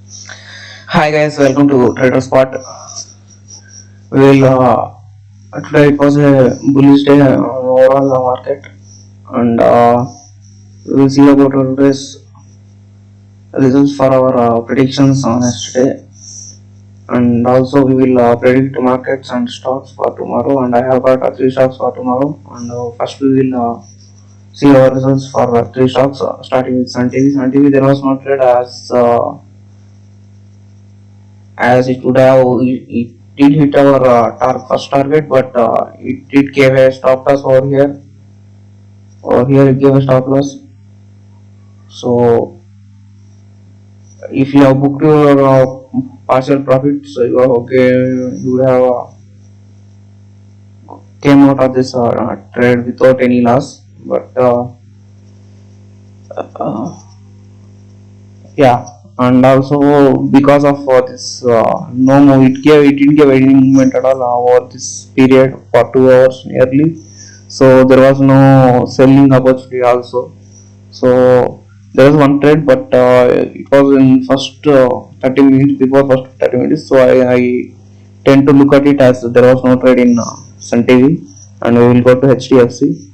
Hi guys, welcome to Trader Spot. We will today it was a bullish day overall the market, and we will see about today's results for our predictions on yesterday, and also we will predict markets and stocks for tomorrow. And I have got three stocks for tomorrow. And first we will see our results for three stocks, starting with Sun TV. Sun TV there was no trade as it would have it did hit our first target, but it did give a stop loss over here. Over here it gave a stop loss. So if you have booked your partial profit, so you are okay. You would have came out of this trade without any loss. But uh, yeah, and also because of this no move, it didn't give any movement at all over this period for 2 hours nearly. So there was no selling opportunity also. So there was one trade, but it was in first 30 minutes, before first 30 minutes. So I tend to look at it as there was no trade in Sun TV, and we will go to HDFC.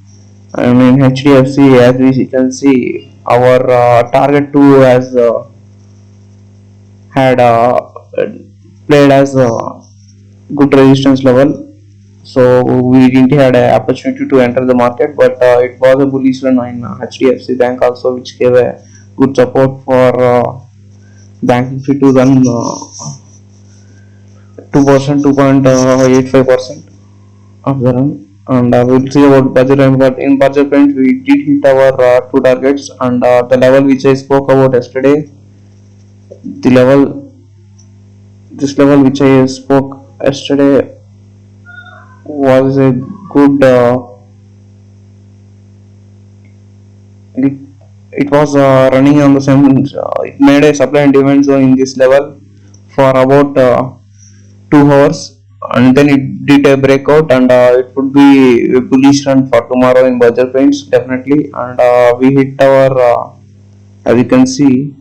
And in HDFC, as we can see, our target 2 has had played as a good resistance level. So we didn't had an opportunity to enter the market, but it was a bullish run in HDFC Bank also, which gave a good support for Bank Nifty to run 2%, 2.85% of the run. And we'll see about budget range. But in budget range, we did hit our two targets, and the level which I spoke about yesterday, the level, this level which I spoke yesterday was a good. It, it was running on the same. It made a supply and demand zone in this level for about 2 hours, and then it did a breakout, and it would be a bullish run for tomorrow in budget range definitely. And we hit our as you can see.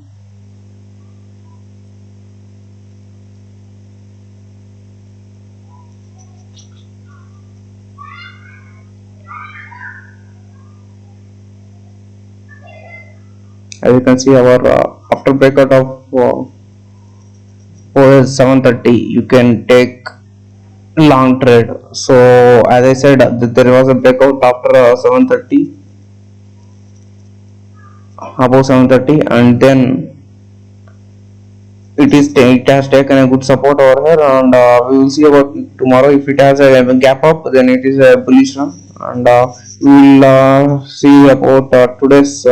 As you can see, our after breakout of over 730, you can take long trade. So as I said, there was a breakout after 730, above 730, and then it has taken a good support over here. And we will see about tomorrow. If it has a gap up, then it is a bullish run. And we will see about today's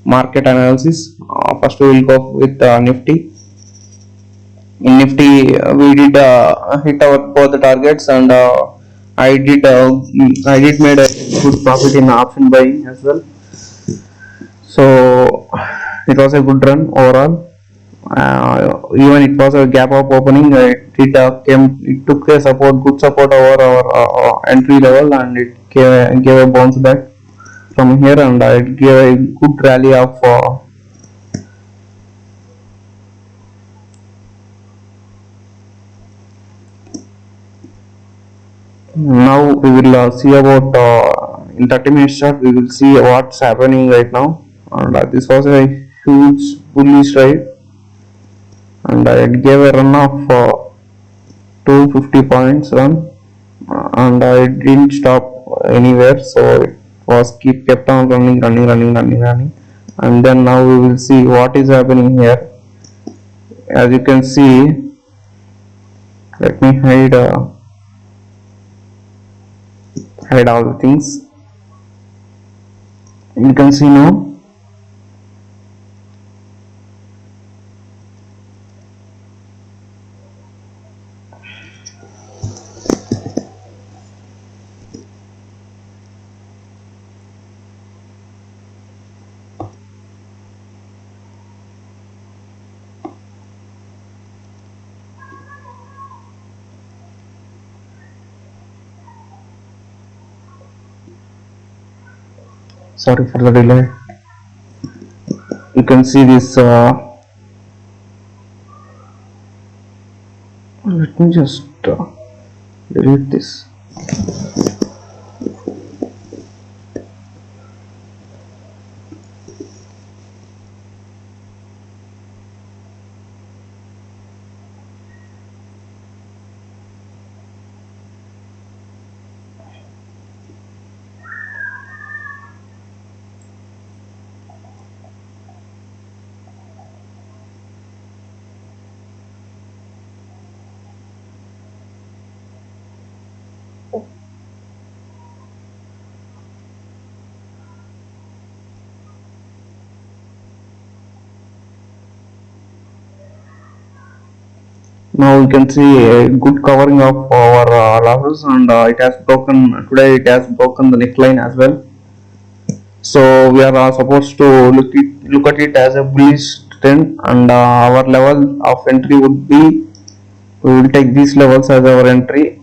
market analysis. First we will go with Nifty. In Nifty, we did hit our both the targets, and I did made a good profit in option buying as well. So it was a good run overall. Even it was a gap up opening. It took a good support over our entry level, and it gave a bounce back from here, and it gave a good rally of. Now we will see about in 30 minutes chart. We will see what's happening right now, and this was a huge bullish ride, and it gave a run of 250 points run, and it didn't stop anywhere. So it was kept on running, and then now we will see what is happening here. As you can see, let me hide all the things. You can see now. Sorry for the delay. You can see this Let me just delete this. Now you can see a good covering of our losses, and it has broken today. It has broken the neckline as well. So we are supposed to look at it as a bullish trend, and our level of entry would be, we will take these levels as our entry: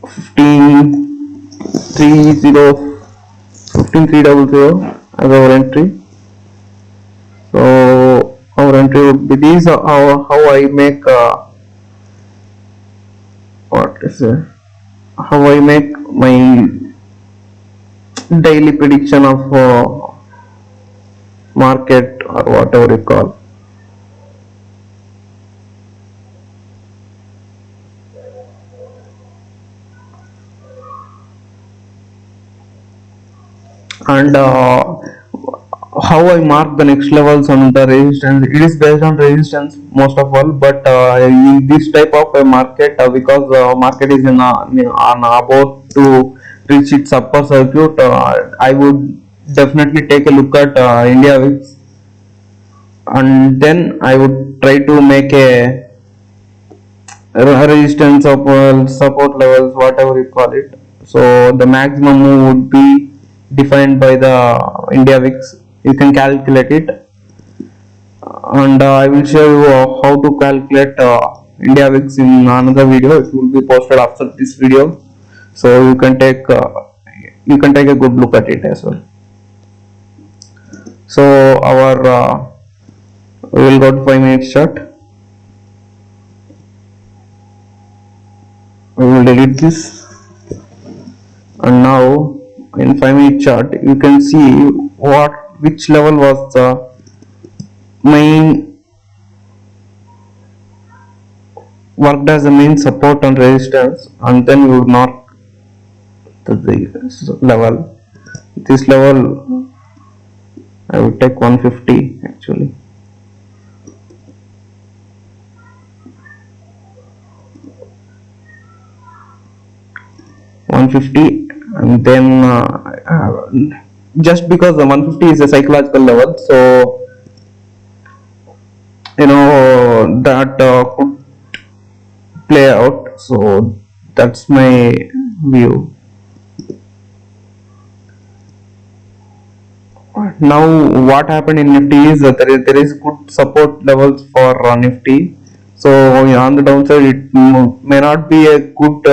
15,300 as our entry. So our entry would be these. How I make what is it? How I make my daily prediction of market, or whatever you call. And how I mark the next levels on the resistance, it is based on resistance most of all, but in this type of a market, because market is about to reach its upper circuit, I would definitely take a look at India VIX, and then I would try to make a resistance of support levels, whatever you call it. So the maximum move would be defined by the India VIX. You can calculate it, and I will show you how to calculate India VIX in another video. It will be posted after this video, so you can take a good look at it as well. So our we will go to 5 minutes chart. We will delete this, and now in 5 minute chart you can see which level was the main worked as the main support and resistance, and then we would mark the level. This level I would take 150 actually. And then just because the 150 is a psychological level, so you know that could play out. So that's my view. Now what happened in Nifty is that there is good support levels for Nifty. So on the downside, it may not be a good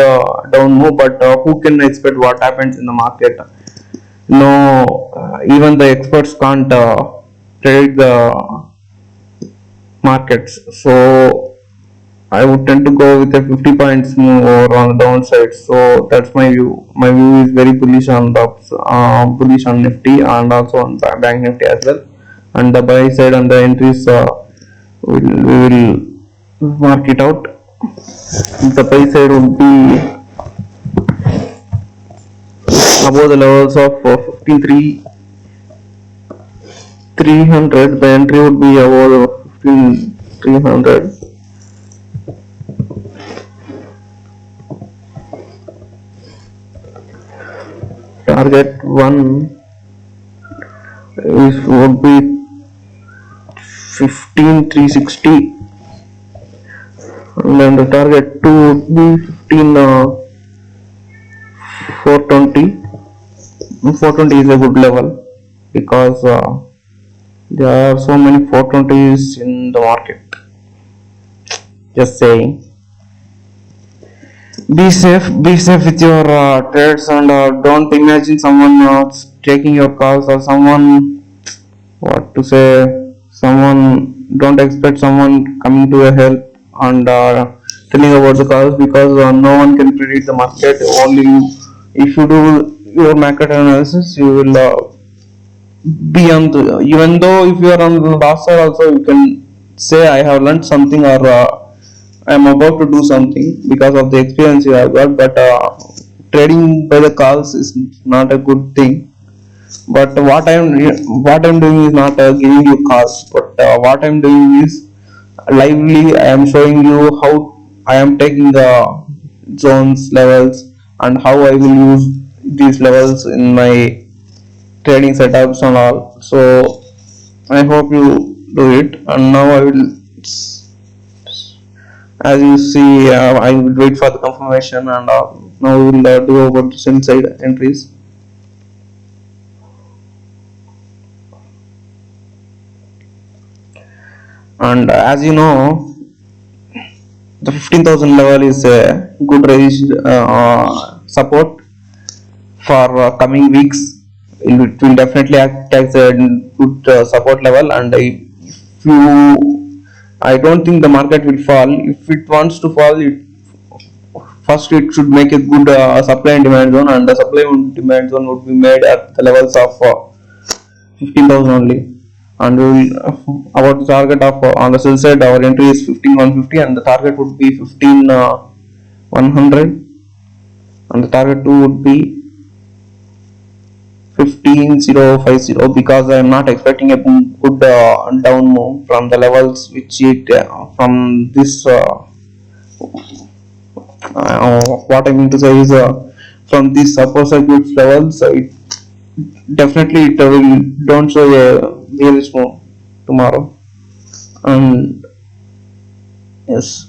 down move, but who can expect what happens in the market? No, even the experts can't predict the markets. So I would tend to go with a 50 points move or on the downside. So that's my view. My view is very bullish on the bullish on Nifty, and also on Bank Nifty as well. And the buy side and the entries, we will mark it out. The buy side would be above the levels of 53,300. The entry would be above 15,300. Target 1 would be 15,360, and then the target 2 would be 15,420. 420 is a good level because there are so many 420s in the market. Just saying. Be safe with your trades, and don't imagine someone taking your calls, or someone, what to say, someone, don't expect someone coming to your help and telling about the calls, because no one can predict the market. Only you, if you do your market analysis, you will be on the, even though if you are on the last side also, you can say I have learned something, or I am about to do something because of the experience you have got. But trading by the calls is not a good thing. But what I'm doing is not giving you calls, but what I'm doing is lively. I am showing you how I am taking the zones levels, and how I will use these levels in my trading setups and all. So I hope you do it. And now I will, as you see, I will wait for the confirmation, and now we will do about the sell side entries. And as you know, the 15,000 level is a good support for coming weeks. It will definitely act as a good support level. And if you, I don't think the market will fall. If it wants to fall, first it should make a good supply and demand zone, and the supply and demand zone would be made at the levels of 15,000 only. And we will, about the target of on the sell side, our entry is 15,150, and the target would be 15,100, and the target 2 would be 15,050, because I am not expecting a good down move from the levels which it from this what I mean to say is from these upper circuit levels, it definitely it will don't show a bearish move tomorrow. And yes,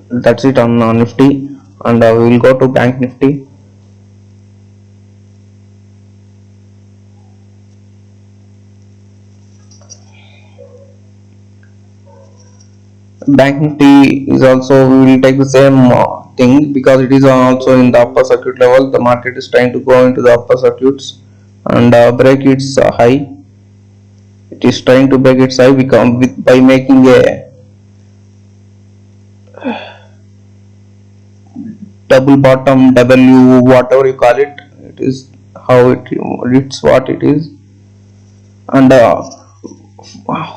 that's it on Nifty. And we will go to Bank Nifty. Bank Nifty is also, we will take the same thing, because it is also in the upper circuit level. The market is trying to go into the upper circuits and break its high. It is trying to break its high by making a double bottom W, whatever you call it. It is how it's what it is. And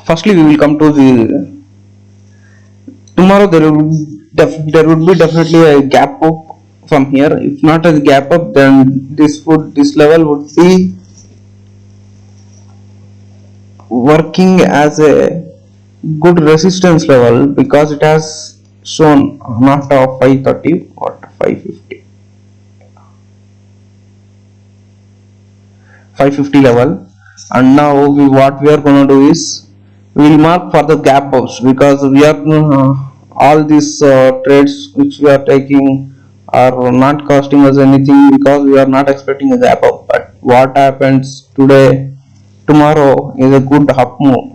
firstly, we will come to the tomorrow. There would be definitely a gap up from here. If not a gap up, then this level would be working as a good resistance level, because it has shown not of 530, what 550 level. And now what we are going to do is we will mark for the gap ups, because we are all these trades which we are taking are not costing us anything, because we are not expecting a gap up. But what happens today, tomorrow is a good up move.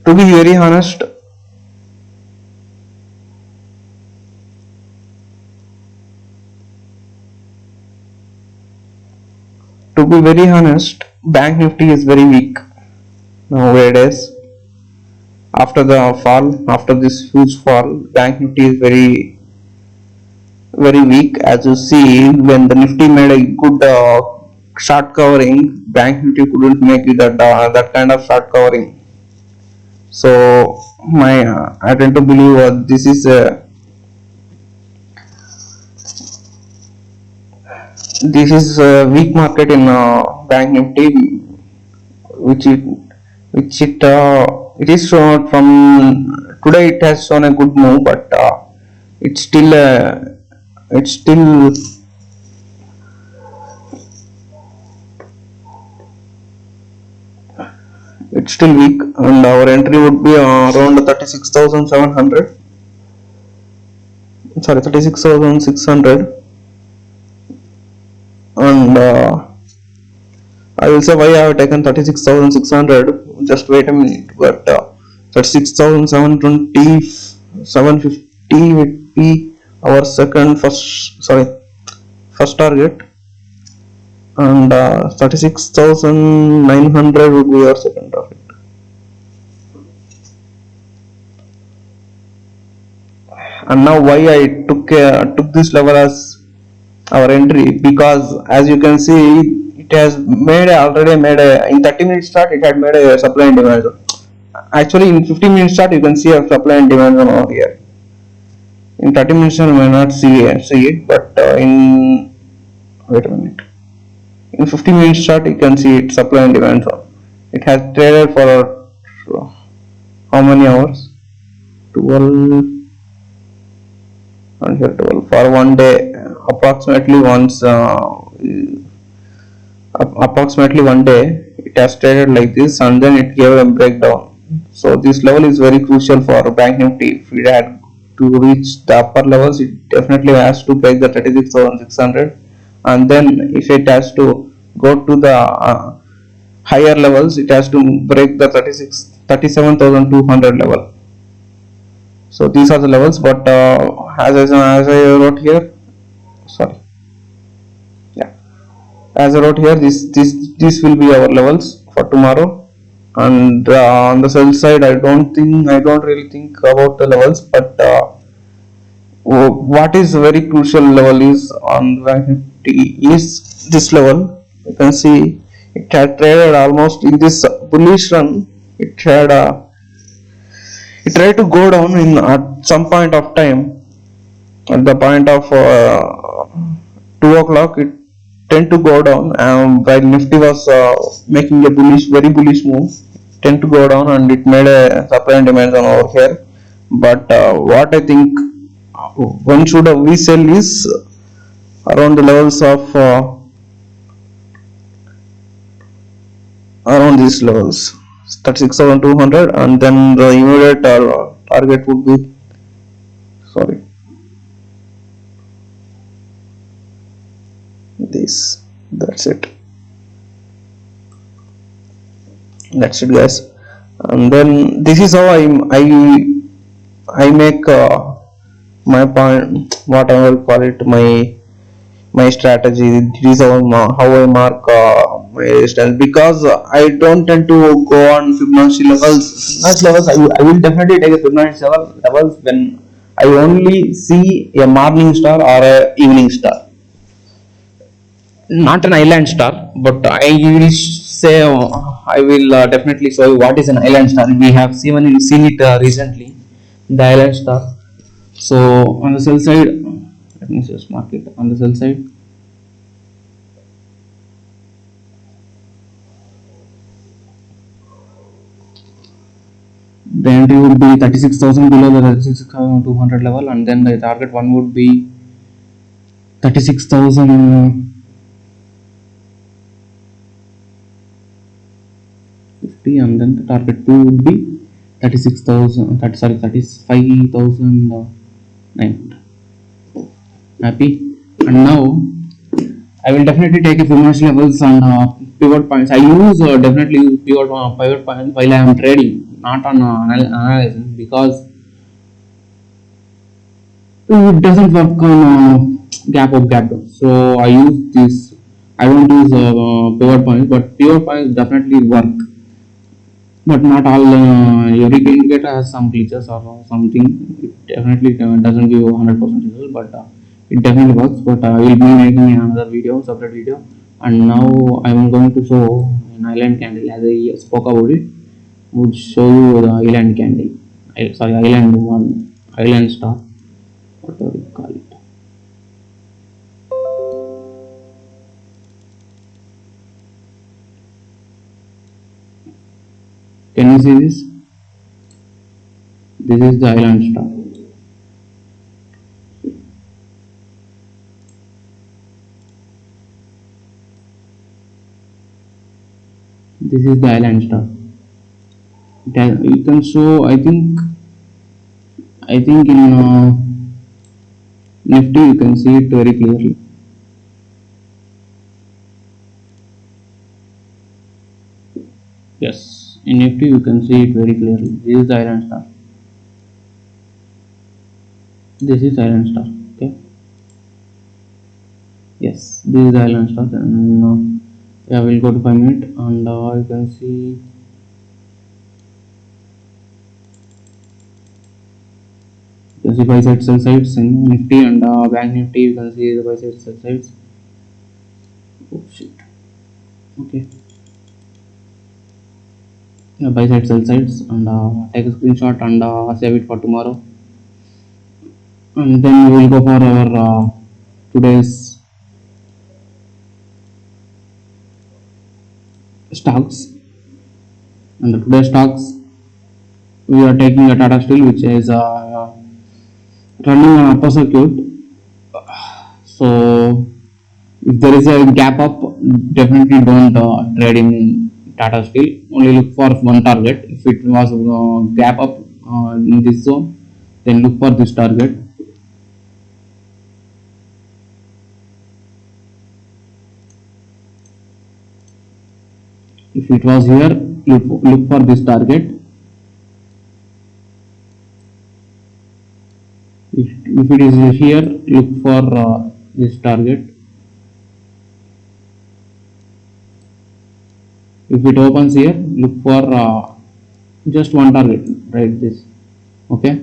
To be very honest, Bank Nifty is very weak nowadays. After this huge fall, Bank Nifty is very weak. As you see, when the Nifty made a good short covering, Bank Nifty couldn't make it that kind of short covering. So I tend to believe this is a weak market in Bank Nifty, which it is shown from today. It has shown a good move, but it's still weak, and our entry would be around 36,700. Sorry, 36,600. And I will say why I have taken 36,600. Just wait a minute. But 36,720, 750 would be our first target. and 36,900 would be your second target. And now why I took this level as our entry, because as you can see, it has already made a, in 30 minutes chart it had made a supply and demand zone. Actually in 15 minutes chart you can see a supply and demand zone over here. In 30 minutes you may not see it, but in wait a minute, in 15 minutes chart you can see it, supply and demand zone. It has traded for how many hours? 12 and here 12 for one day, approximately once approximately one day it has traded like this, and then it gave a breakdown. So this level is very crucial for Bank Nifty. If it had to reach the upper levels, it definitely has to break the 36,600, and then if it has to go to the higher levels, it has to break the 37,200 level. So these are the levels, but as I wrote here, sorry, yeah, as I wrote here, this will be our levels for tomorrow. And on the sell side, I don't really think about the levels, but what is very crucial level is on Bank Nifty is this level. You can see it had traded almost in this bullish run. It tried to go down in at some point of time. At the point of 2 o'clock, it tend to go down. While Nifty was making a very bullish move, it tend to go down, and it made a supply and demand zone over here. But what I think one should we sell is around the levels of around these levels, 36,200, and then the immediate target would be, sorry, this. That's it guys. And then this is how I make my point, what I will call it, my strategy. This is how I mark my resistance, because I don't tend to go on Fibonacci levels. Not levels, I will definitely take a Fibonacci levels when I only see a morning star or a evening star, not an island star. But I will say I will definitely show you what is an island star. We have seen it recently, the island star. So on the sell side, let me just mark it. On the sell side, the entry would be 36,000 below the 36,200 level, and then the target one would be 36,050, and then the target two would be 35,900. Happy? And now I will definitely take a Fibonacci levels and pivot points. I use definitely use pivot points while I am trading, not on analysis, because it doesn't work on gap up, gap down. So I use this. I don't use pivot points, but pivot points definitely work. But not all. Every indicator has some glitches or something. It definitely doesn't give 100% result, but it definitely works. But I will be making another video, separate video. And now I am going to show an island candle, as I spoke about it. Would show you the island candle. Island star. What do we call it? Can you see this? This is the island star. This is the island star. You can show. I think in Nifty you can see it very clearly. Yes, in Nifty you can see it very clearly. This is the island star. This is island star. Okay. Yes, this is the island stock, and yeah, we'll go to 5 minute, and you can see buy side sell sides in Nifty and Bank Nifty. You can see the buy side sell sides. Oh shit. Okay. Yeah, buy side sell sides, and take a screenshot and save it for tomorrow. And then we will go for our today's stocks. And the today's stocks, we are taking a Tata Steel, which is running an upper circuit. So if there is a gap up, definitely don't trade in Tata Steel. Only look for one target. If it was gap up in this zone, then look for this target. If it was here, look for this target. If it is here, look for this target. If it opens here, look for just one target, right? This, okay,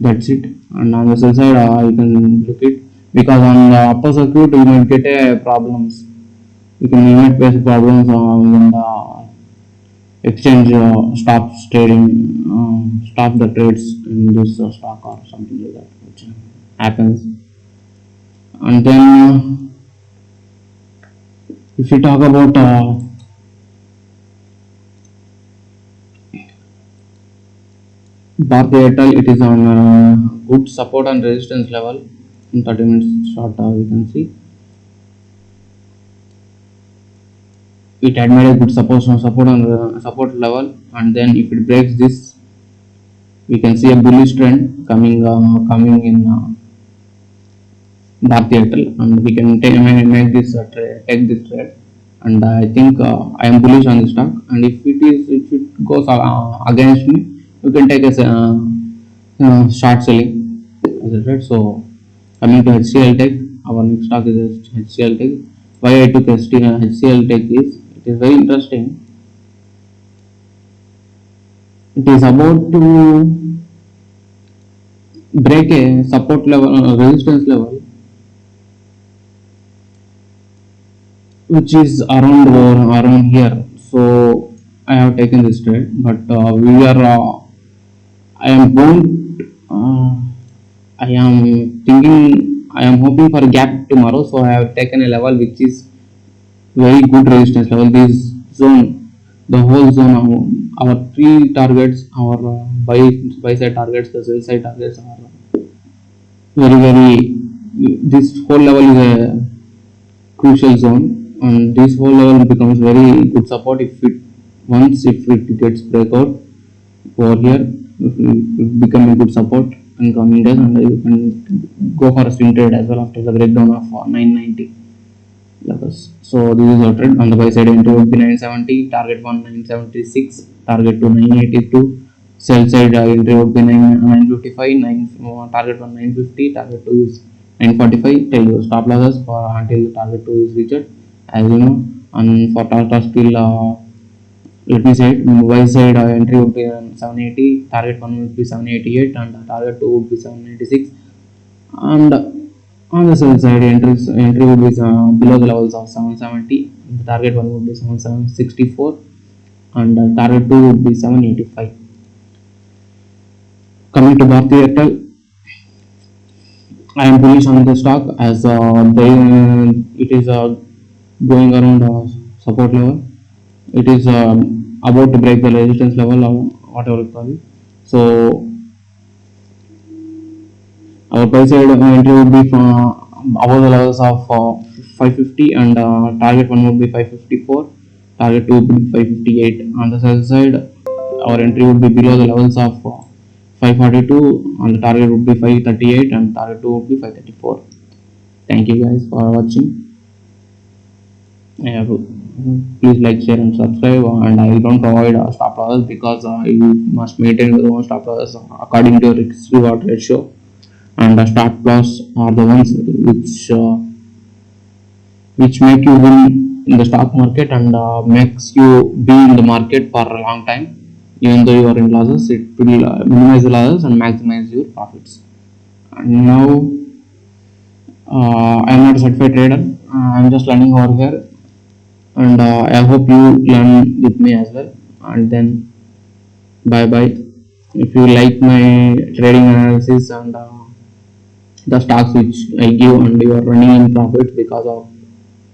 that's it. And on the sell side, you can look it, because on the upper circuit you might get problems. You might face problems when the exchange stops trading, stop the trades in this stock or something like that, which happens. And then if you talk about Bharti Airtel, it is on good support and resistance level in 30 minutes short. You can see it had made a good support and support level, and then if it breaks this, we can see a bullish trend coming in Bharti Airtel, and we can make this take this trade. And I think I am bullish on the stock, and if it goes against me, you can take as short selling as a trade. So coming to HCL Tech, our next stock is HCL Tech. Why I took HCL Tech is, it is very interesting. It is about to break a support level, resistance level, which is around here. So I have taken this trade, but we are I am bound. I am thinking. I am hoping for a gap tomorrow. So I have taken a level which is very good resistance level. This zone, the whole zone, our three targets, our buy side targets, the sell side targets are very. This whole level is a crucial zone, and this whole level becomes very good support if it gets breakout over here. It will become a good support in coming days, and you can go for a swing trade as well after the breakdown of 990 levels. So this is our trend. On the buy side, entry would be 970, target 1 976, target 2 982. Sell side entry would be 955, target 1 950, target 2 is 945. Tell you stop losses for until target 2 is reached, as you know. And for Tata Steel, let me say it, buy side entry would be 780, target 1 would be 788, and target 2 would be 796. And on the sell side, entry would be below the levels of 770, the target 1 would be 764, and target 2 would be 785. Coming to Bharti Airtel, I am bullish on the stock as it is going around support level. It is about to break the resistance level or whatever you call it. So our buy side entry would be above the levels of 550, and target 1 would be 554, target 2 would be 558. On the sell side, our entry would be below the levels of 542, and the target would be 538, and target 2 would be 534. Thank you guys for watching. Please like, share and subscribe, and I don't provide stop losses because you must maintain your own stop losses according to your risk reward ratio, and stop loss are the ones which which make you win in the stock market and makes you be in the market for a long time. Even though you are in losses, it will minimize the losses and maximize your profits. And now I'm not a certified trader. I'm just learning over here, and I hope you learn with me as well. And then bye bye. If you like my trading analysis and the stocks which I give and you are running in profits because of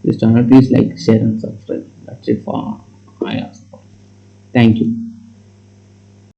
this channel, please like, share and subscribe. That's it for I ask for. Thank you.